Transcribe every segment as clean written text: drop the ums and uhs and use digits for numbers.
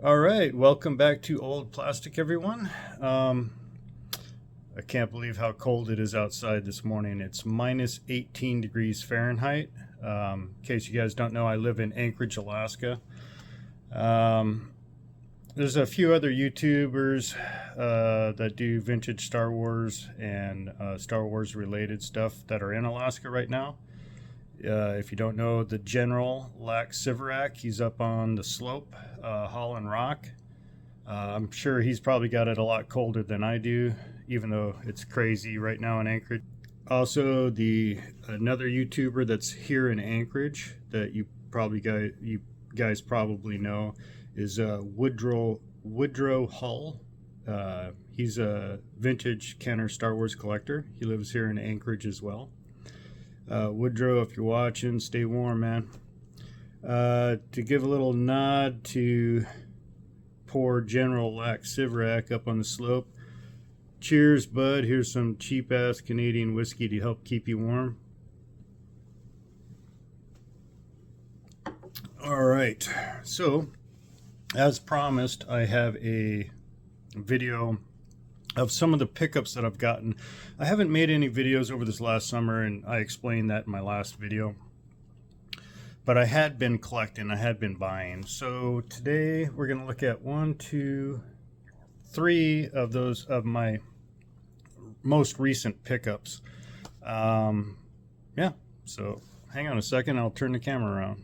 All right, welcome back to Old Plastic, everyone. I can't believe how cold it is outside this morning. It's minus 18 degrees Fahrenheit. In case you guys don't know, I live in Anchorage, Alaska. There's a few other YouTubers that do vintage Star Wars and Star Wars related stuff that are in Alaska right now. If you don't know the General Lax Sivarak, he's up on the slope, hauling rock. I'm sure he's probably got it a lot colder than I do, even though it's crazy right now in Anchorage. Also, another YouTuber that's here in Anchorage that you guys probably know is Woodrow Hull. He's a vintage Kenner Star Wars collector. He lives here in Anchorage as well. Woodrow, if you're watching, stay warm, man. To give a little nod to poor General Lax Sivarak up on the slope. Cheers, bud. Here's some cheap-ass Canadian whiskey to help keep you warm. All right. So, as promised, I have a video of some of the pickups that I've gotten. I haven't made any videos over this last summer, and I explained that in my last video. But I had been collecting, I had been buying. So today we're going to look at 1, 2, 3 of those of my most recent pickups. Yeah, so hang on a second, I'll turn the camera around.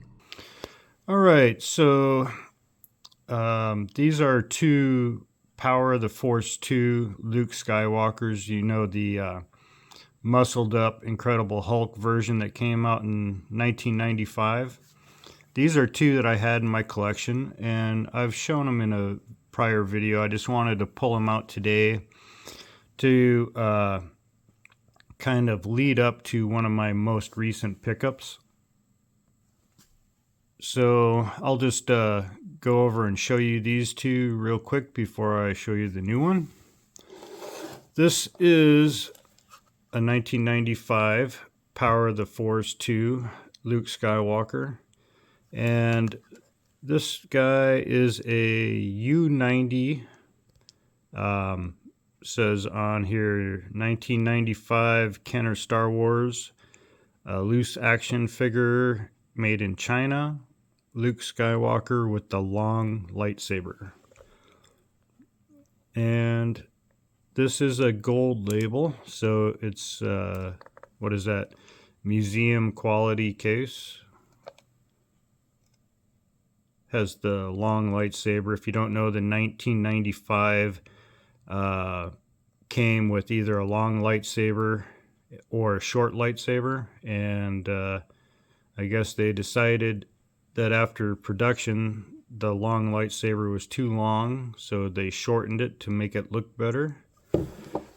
All right, so these are two Power of the Force 2 Luke Skywalkers. You know, the muscled up Incredible Hulk version that came out in 1995. These are two that I had in my collection, and I've shown them in a prior video. I just wanted to pull them out today to kind of lead up to one of my most recent pickups. So I'll just go over and show you these two real quick before I show you the new one. This is a 1995 Power of the Force 2 Luke Skywalker, and this guy is a U90. Says on here 1995 Kenner Star Wars, a loose action figure made in China. Luke Skywalker with the long lightsaber. And this is a gold label, so it's, what is that? Museum quality case. Has the long lightsaber. If you don't know, the 1995 came with either a long lightsaber or a short lightsaber, and I guess they decided that after production the long lightsaber was too long, so they shortened it to make it look better,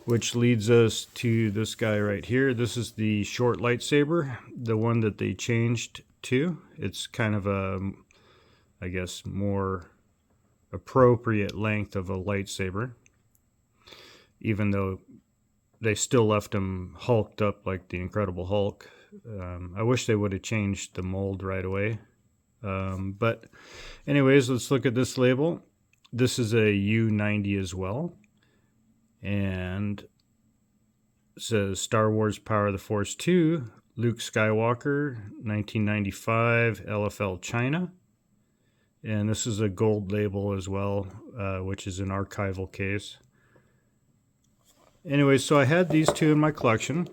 which leads us to this guy right here. This is the short lightsaber, the one that they changed to. It's kind of a, I guess, more appropriate length of a lightsaber, even though they still left him hulked up like the Incredible Hulk. I wish they would have changed the mold right away. But anyways, let's look at this label. This is a U90 as well, and it says Star Wars Power of the Force 2 Luke Skywalker 1995 LFL China, and this is a gold label as well, which is an archival case. Anyway, so I had these two in my collection.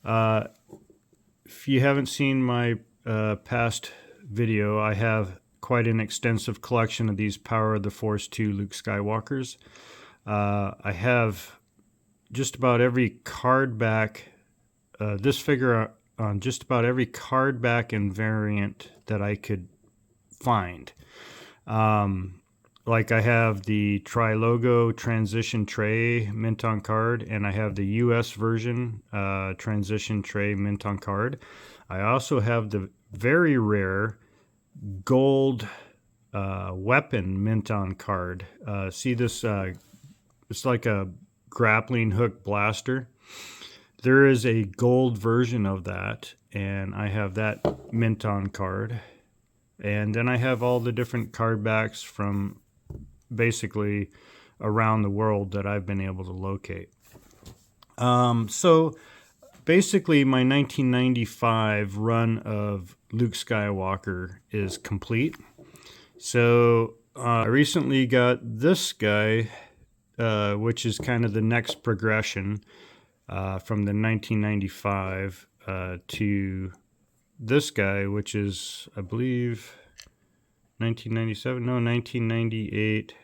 If you haven't seen my past video, I have quite an extensive collection of these Power of the Force 2 Luke Skywalkers. I have just about every card back, this figure on just about every card back and variant that I could find. Like I have the Tri-Logo Transition Tray mint on card, and I have the US version Transition Tray mint on card. I also have the very rare gold weapon mint on card. See this? It's like a grappling hook blaster. There is a gold version of that, and I have that mint on card. And then I have all the different card backs from basically around the world that I've been able to locate. So basically my 1995 run of Luke Skywalker is complete. So I recently got this guy, which is kind of the next progression from the 1995 to this guy, which is, I believe, 1997, no, 1998.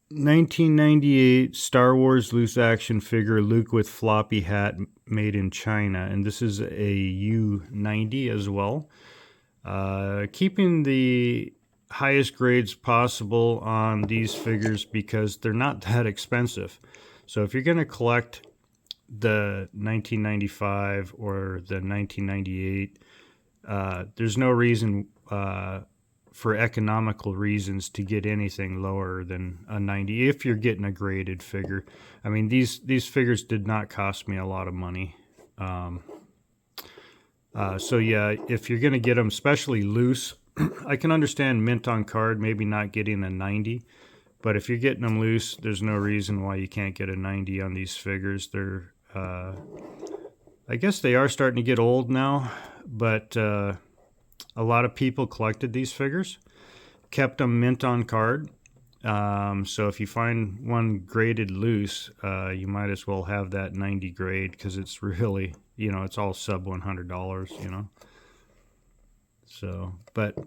1998 Star Wars loose action figure Luke with floppy hat made in China, and this is a U90 as well. Keeping the highest grades possible on these figures because they're not that expensive. So if you're going to collect the 1995 or the 1998, there's no reason for economical reasons to get anything lower than a 90 if you're getting a graded figure. I mean, these figures did not cost me a lot of money. So yeah, if you're going to get them, especially loose, I can understand mint on card, maybe not getting a 90, but if you're getting them loose, there's no reason why you can't get a 90 on these figures. They're, I guess they are starting to get old now, but a lot of people collected these figures, kept them mint on card. So if you find one graded loose, you might as well have that 90 grade because it's really, it's all sub $100, So, but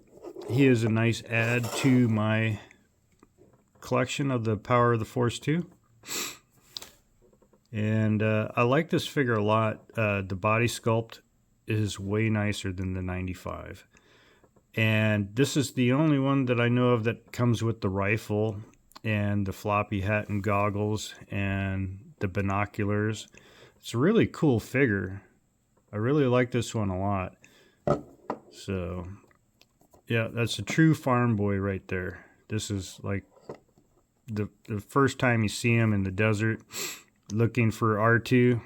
he is a nice add to my collection of the Power of the Force 2. And I like this figure a lot. The body sculpt is way nicer than the 95. And this is the only one that I know of that comes with the rifle and the floppy hat and goggles and the binoculars. It's a really cool figure. I really like this one a lot. So, yeah, that's a true farm boy right there. This is like the first time you see him in the desert looking for R2,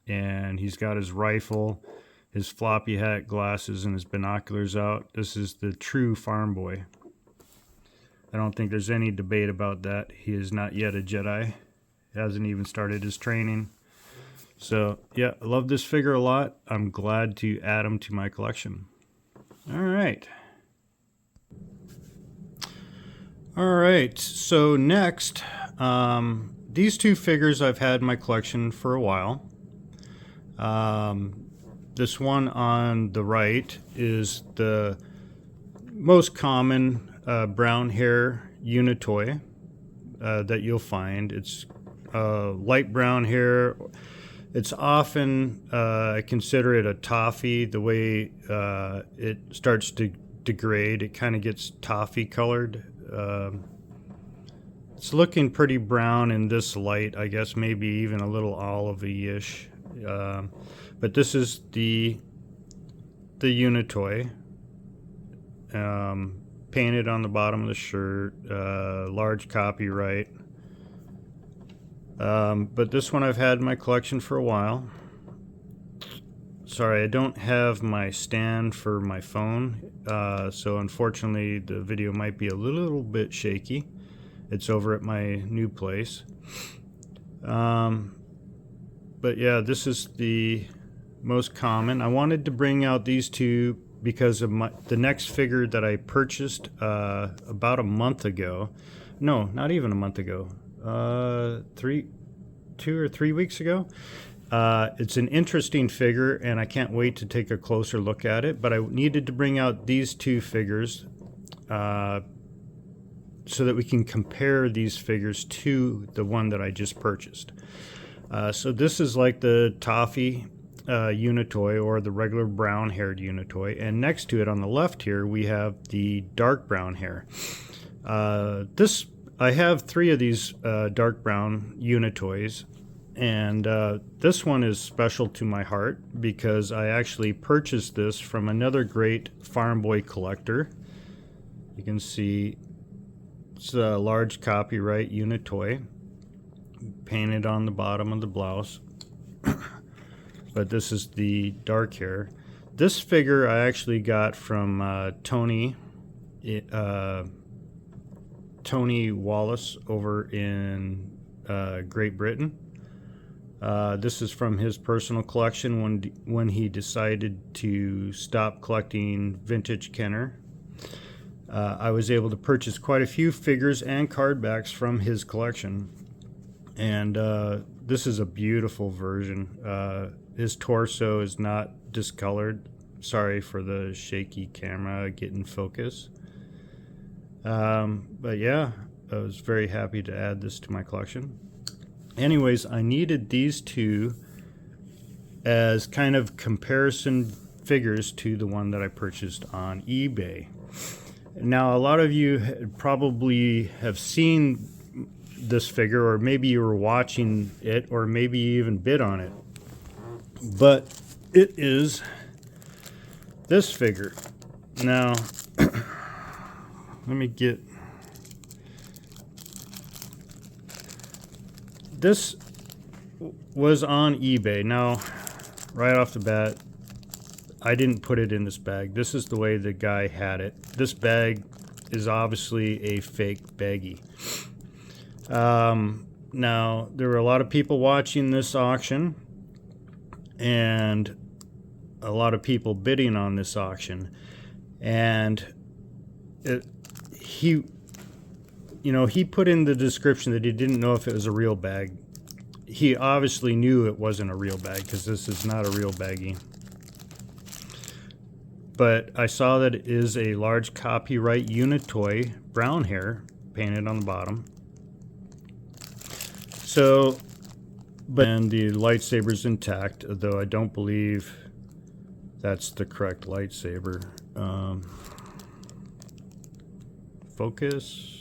and he's got his rifle, his floppy hat, glasses, and his binoculars out. This is the true farm boy. I don't think there's any debate about that. He is not yet a Jedi. He hasn't even started his training. So, yeah, I love this figure a lot. I'm glad to add him to my collection. All right. All right, so next, these two figures I've had in my collection for a while. This one on the right is the most common brown hair Unitoy that you'll find. It's light brown hair. It's often, I consider it a toffee, the way it starts to degrade. It kind of gets toffee colored. It's looking pretty brown in this light, I guess maybe even a little olivey-ish. But this is the Unitoy, painted on the bottom of the shirt, large copyright. But this one I've had in my collection for a while. Sorry, I don't have my stand for my phone, so unfortunately the video might be a little bit shaky. It's over at my new place. But yeah, this is the most common. I wanted to bring out these two because of the next figure that I purchased about a month ago. No, not even a month ago. 2 or 3 weeks ago. It's an interesting figure, and I can't wait to take a closer look at it. But I needed to bring out these two figures so that we can compare these figures to the one that I just purchased. So this is like the toffee Unitoy, or the regular brown-haired Unitoy, and next to it on the left here we have the dark brown hair. I have 3 of these dark brown Unitoys, and this one is special to my heart because I actually purchased this from another great Farmboy collector. You can see it's a large copyright Unitoy, painted on the bottom of the blouse. But this is the dark hair. This figure I actually got from Tony Tony Wallace over in Great Britain. This is from his personal collection when he decided to stop collecting vintage Kenner. I was able to purchase quite a few figures and card backs from his collection, and this is a beautiful version. His torso is not discolored. Sorry for the shaky camera getting focus. But yeah, I was very happy to add this to my collection. Anyways, I needed these two as kind of comparison figures to the one that I purchased on eBay. Now, a lot of you probably have seen this figure, or maybe you were watching it, or maybe you even bid on it. But it is this figure. Now, let me get... This was on eBay. Now, right off the bat, I didn't put it in this bag. This is the way the guy had it. This bag is obviously a fake baggie. Now, there were a lot of people watching this auction, and a lot of people bidding on this auction. And he put in the description that he didn't know if it was a real bag. He obviously knew it wasn't a real bag, because this is not a real baggie. But I saw that it is a large copyright Unitoy brown hair painted on the bottom. So, and the lightsaber's intact, though I don't believe that's the correct lightsaber. Focus.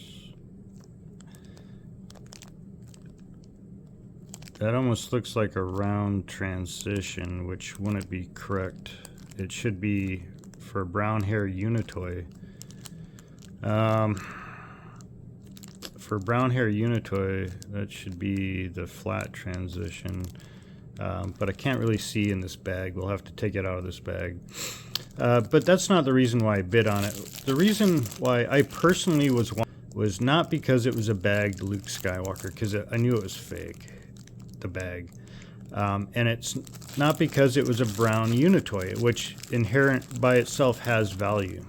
That almost looks like a round transition, which wouldn't be correct. It should be for brown hair Unitoy. For brown hair Unitoy, that should be the flat transition. But I can't really see in this bag. We'll have to take it out of this bag. But that's not the reason why I bid on it. The reason why I personally was not because it was a bagged Luke Skywalker, because I knew it was fake, the bag. And it's not because it was a brown Unitoy, which inherent by itself has value.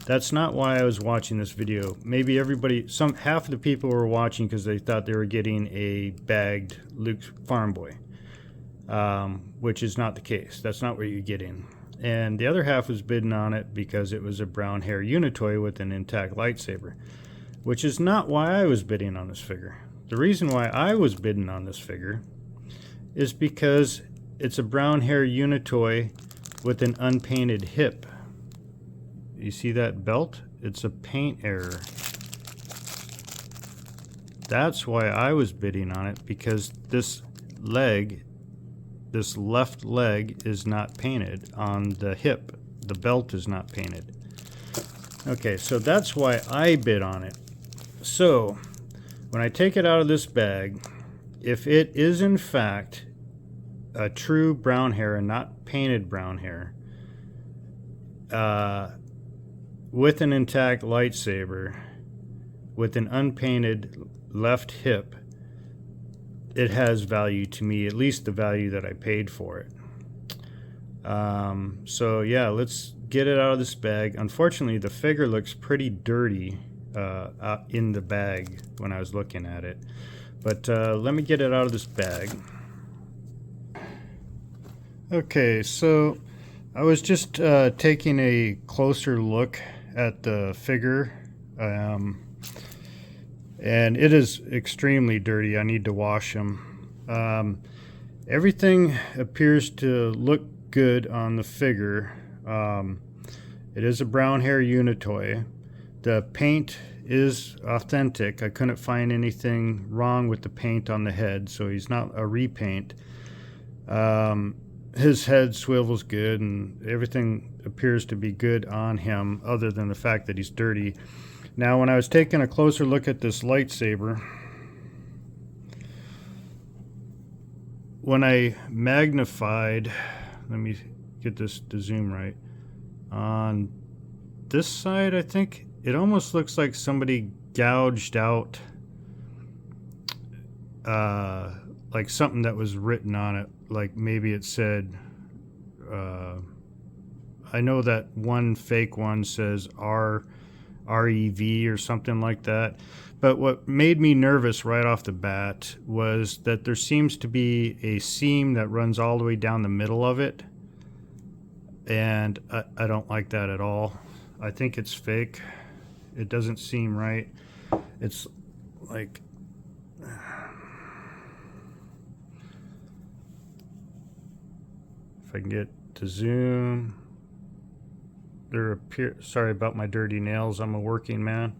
That's not why I was watching this video. Maybe half of the people were watching because they thought they were getting a bagged Luke Farmboy, which is not the case. That's not what you're getting. And the other half was bidding on it because it was a brown hair Unitoy with an intact lightsaber, which is not why I was bidding on this figure. The reason why I was bidding on this figure is because it's a brown hair Unitoy with an unpainted hip. You see that belt? It's a paint error. That's why I was bidding on it, because this left leg is not painted on the hip. The belt is not painted. Okay, so that's why I bid on it. So, when I take it out of this bag, if it is in fact a true brown hair and not painted brown hair, with an intact lightsaber, with an unpainted left hip, it has value to me, at least the value that I paid for it. So yeah, let's get it out of this bag. Unfortunately, the figure looks pretty dirty in the bag when I was looking at it. But let me get it out of this bag. Okay, so I was just taking a closer look at the figure, and it is extremely dirty. I need to wash them. Everything appears to look good on the figure. It is a brown hair Unitoy. The paint is authentic. I couldn't find anything wrong with the paint on the head, so he's not a repaint. His head swivels good, and everything appears to be good on him, other than the fact that he's dirty. Now, when I was taking a closer look at this lightsaber, when I magnified, let me get this to zoom right, on this side, I think it almost looks like somebody gouged out like something that was written on it. Like maybe it said, I know that one fake one says REV or something like that. But what made me nervous right off the bat was that there seems to be a seam that runs all the way down the middle of it. And I don't like that at all. I think it's fake. It doesn't seem right. It's like, if I can get to zoom, sorry about my dirty nails. I'm a working man.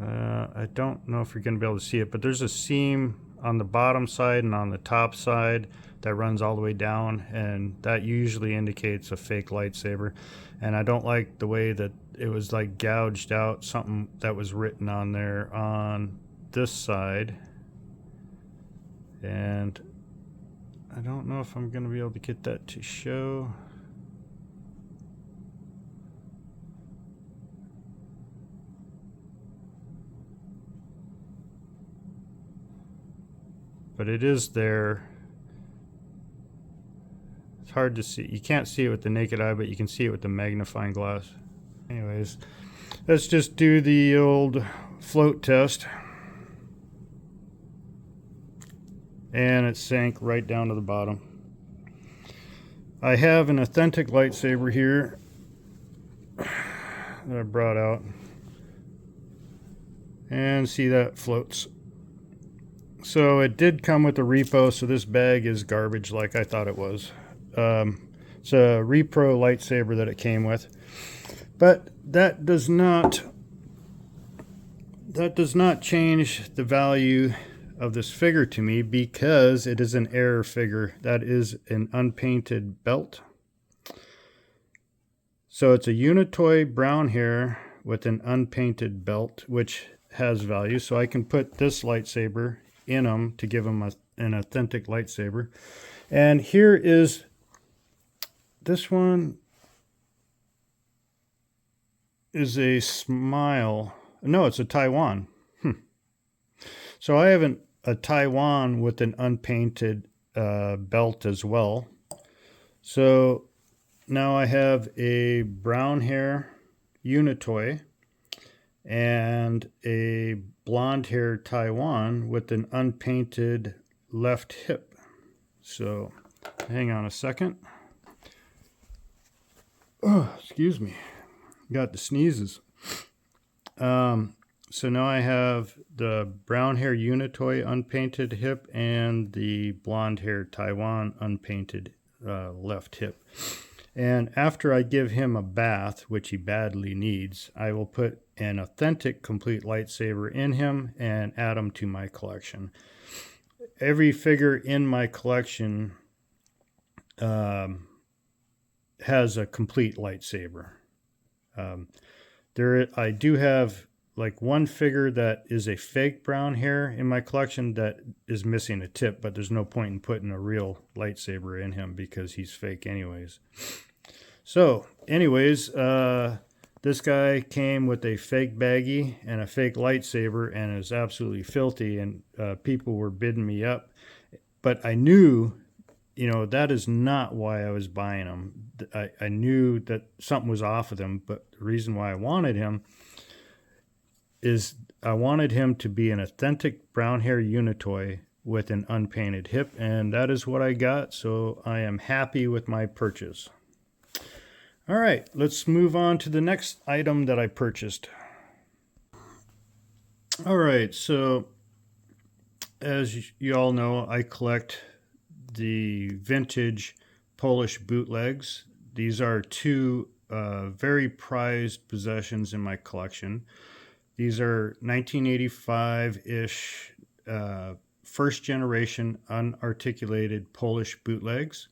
I don't know if you're going to be able to see it, but there's a seam on the bottom side and on the top side that runs all the way down, and that usually indicates a fake lightsaber. And I don't like the way that it was like gouged out something that was written on there on this side. And I don't know if I'm going to be able to get that to show. But it is there. It's hard to see. You can't see it with the naked eye, but you can see it with the magnifying glass. Anyways, let's just do the old float test. And it sank right down to the bottom. I have an authentic lightsaber here that I brought out. And see, that floats. So it did come with a repo, so this bag is garbage like I thought it was. It's a repro lightsaber that it came with. But that does not change the value of this figure to me, because it is an error figure. That is an unpainted belt. So it's a Unitoy brown hair with an unpainted belt, which has value. So I can put this lightsaber in them to give them an authentic lightsaber. And here is this one is a Smile. No, it's a Taiwan. So I have a Taiwan with an unpainted belt as well. So now I have a brown hair Unitoy and a blonde hair Taiwan with an unpainted left hip. So hang on a second. Oh, excuse me. Got the sneezes. So now I have the brown hair Unitoy unpainted hip and the blonde hair Taiwan unpainted left hip. And after I give him a bath, which he badly needs, I will put an authentic complete lightsaber in him and add him to my collection. Every figure in my collection has a complete lightsaber. I do have like one figure that is a fake brown hair in my collection that is missing a tip, but there's no point in putting a real lightsaber in him because he's fake anyways. So anyways, this guy came with a fake baggie and a fake lightsaber and is absolutely filthy, and people were bidding me up. But I knew, that is not why I was buying him. I knew that something was off with him, but the reason why I wanted him is I wanted him to be an authentic brown hair Unitoy with an unpainted hip, and that is what I got, so I am happy with my purchase. All right, let's move on to the next item that I purchased. All right, so as you all know, I collect the vintage Polish bootlegs. These are two very prized possessions in my collection. These are 1985-ish first generation unarticulated Polish bootlegs.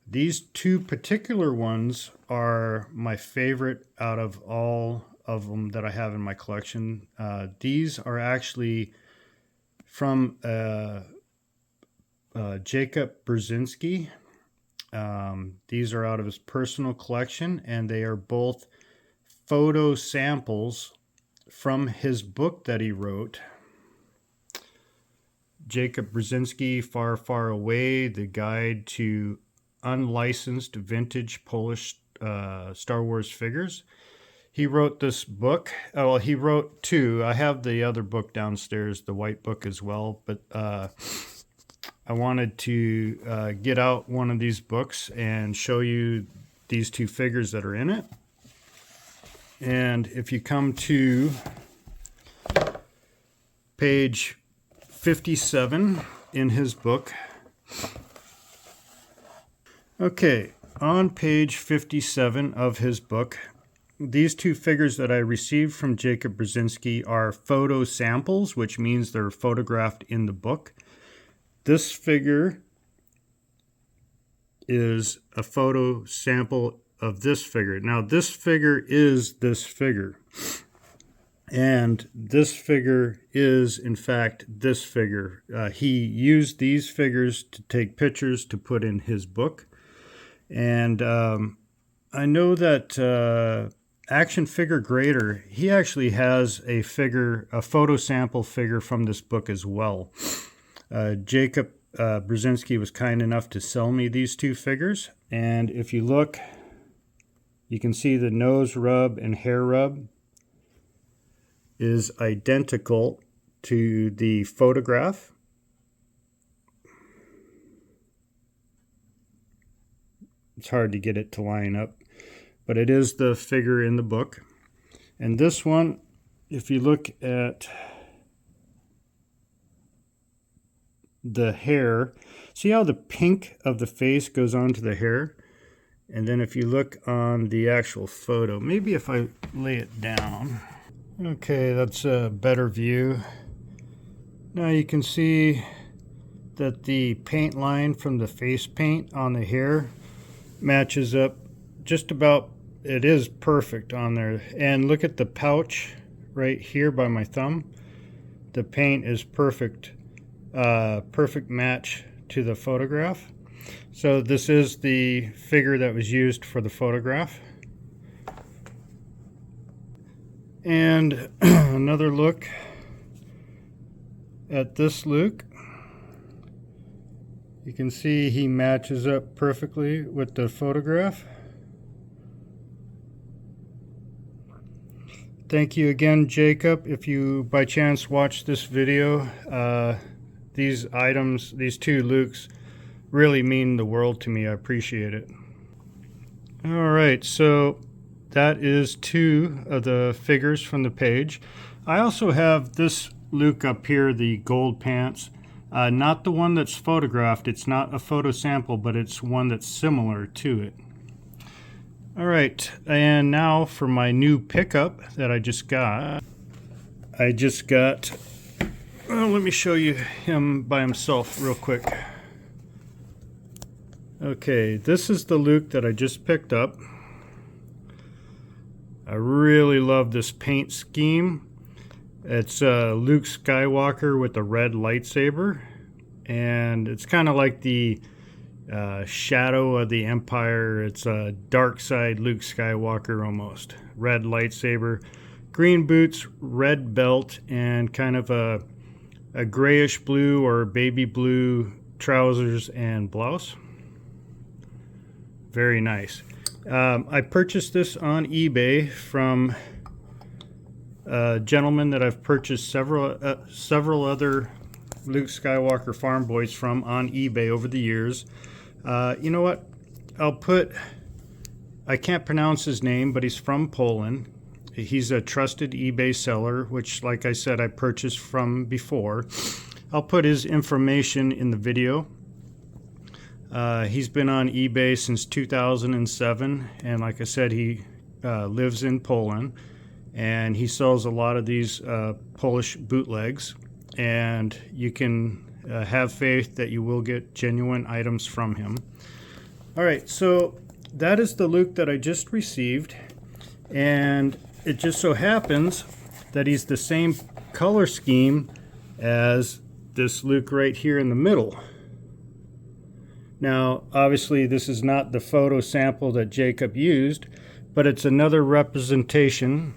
These two particular ones are my favorite out of all of them that I have in my collection. These are actually from Jacob Brzezinski. These are out of his personal collection, and they are both photo samples from his book that he wrote. Jacob Brzezinski, Far, Far Away, The Guide to Unlicensed Vintage Polish Star Wars Figures. He wrote this book. Well, he wrote two. I have the other book downstairs, the white book as well, but I wanted to get out one of these books and show you these two figures that are in it. And if you come to page 57 in his book. Okay, on page 57 of his book, these two figures that I received from Jacob Brzezinski are photo samples, which means they're photographed in the book. This figure is a photo sample of this figure. Now, this figure is this figure. And this figure is, in fact, this figure. He used these figures to take pictures to put in his book. And I know that Action Figure Grader, he actually has a photo sample figure from this book as well. Jacob Brzezinski was kind enough to sell me these two figures. And if you look, you can see the nose rub and hair rub is identical to the photograph. It's hard to get it to line up, but it is the figure in the book. And this one, if you look at the hair, see how the pink of the face goes onto the hair? And then if you look on the actual photo, maybe if I lay it down. Okay, that's a better view. Now you can see that the paint line from the face paint on the hair matches up just about, it is perfect on there. And look at the pouch right here by my thumb. The paint is perfect, perfect match to the photograph. So this is the figure that was used for the photograph. And another look at this Luke. You can see he matches up perfectly with the photograph. Thank you again, Jacob. If you by chance watch this video, these items, these two Lukes, really mean the world to me. I appreciate it. All right, so that is two of the figures from the page. I also have this Luke up here, the gold pants. Not the one that's photographed. It's not a photo sample, but it's one that's similar to it. All right, and now for my new pickup that I just got. Well, let me show you him by himself real quick. Okay, this is the Luke that I just picked up. I really love this paint scheme. It's Luke Skywalker with a red lightsaber, and it's kind of like the shadow of the Empire. It's a dark side Luke Skywalker almost. Red lightsaber, green boots, red belt, and kind of a grayish blue or baby blue trousers and blouse. Very nice. I purchased this on eBay from a gentleman that I've purchased several other Luke Skywalker Farmboys from on eBay over the years. You know what? I can't pronounce his name, but he's from Poland. He's a trusted eBay seller, which, like I said, I purchased from before. I'll put his information in the video. He's been on eBay since 2007, and like I said, he lives in Poland, and he sells a lot of these Polish bootlegs, and you can have faith that you will get genuine items from him. All right, so that is the Luke that I just received, and it just so happens that he's the same color scheme as this Luke right here in the middle. Now, obviously, this is not the photo sample that Jacob used, but it's another representation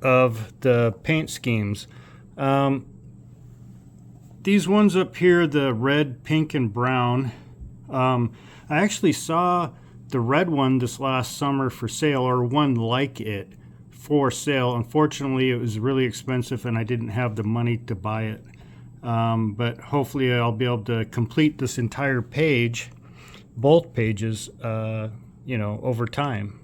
of the paint schemes. These ones up here, the red, pink, and brown, I actually saw the red one this last summer for sale, or one like it for sale. Unfortunately, it was really expensive and I didn't have the money to buy it. But hopefully I'll be able to complete this entire page, both pages, you know, over time.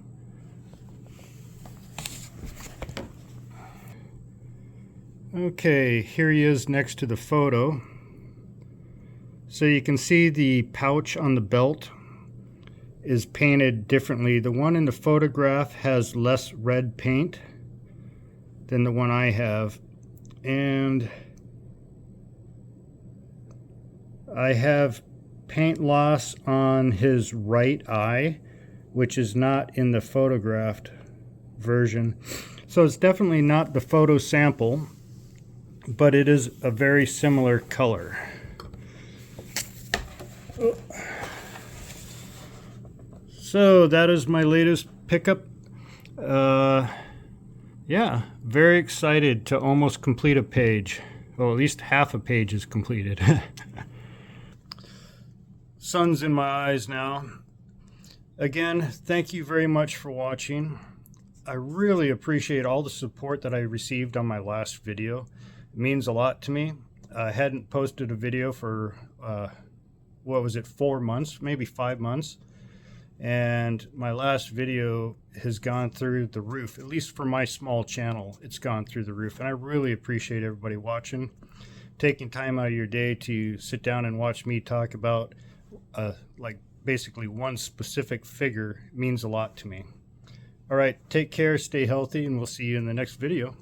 Okay, here he is next to the photo. So you can see the pouch on the belt is painted differently. The one in the photograph has less red paint than the one I have. And I have paint loss on his right eye, which is not in the photographed version. So it's definitely not the photo sample, but it is a very similar color. So that is my latest pickup. Yeah, very excited to almost complete a page. Well, at least half a page is completed. Sun's in my eyes now. Again, thank you very much for watching. I really appreciate all the support that I received on my last video. It means a lot to me. I hadn't posted a video for, what was it, 4 months, maybe 5 months. And my last video has gone through the roof. At least for my small channel, it's gone through the roof. And I really appreciate everybody watching, taking time out of your day to sit down and watch me talk about like basically one specific figure. It means a lot to me. All right, take care, stay healthy, and we'll see you in the next video.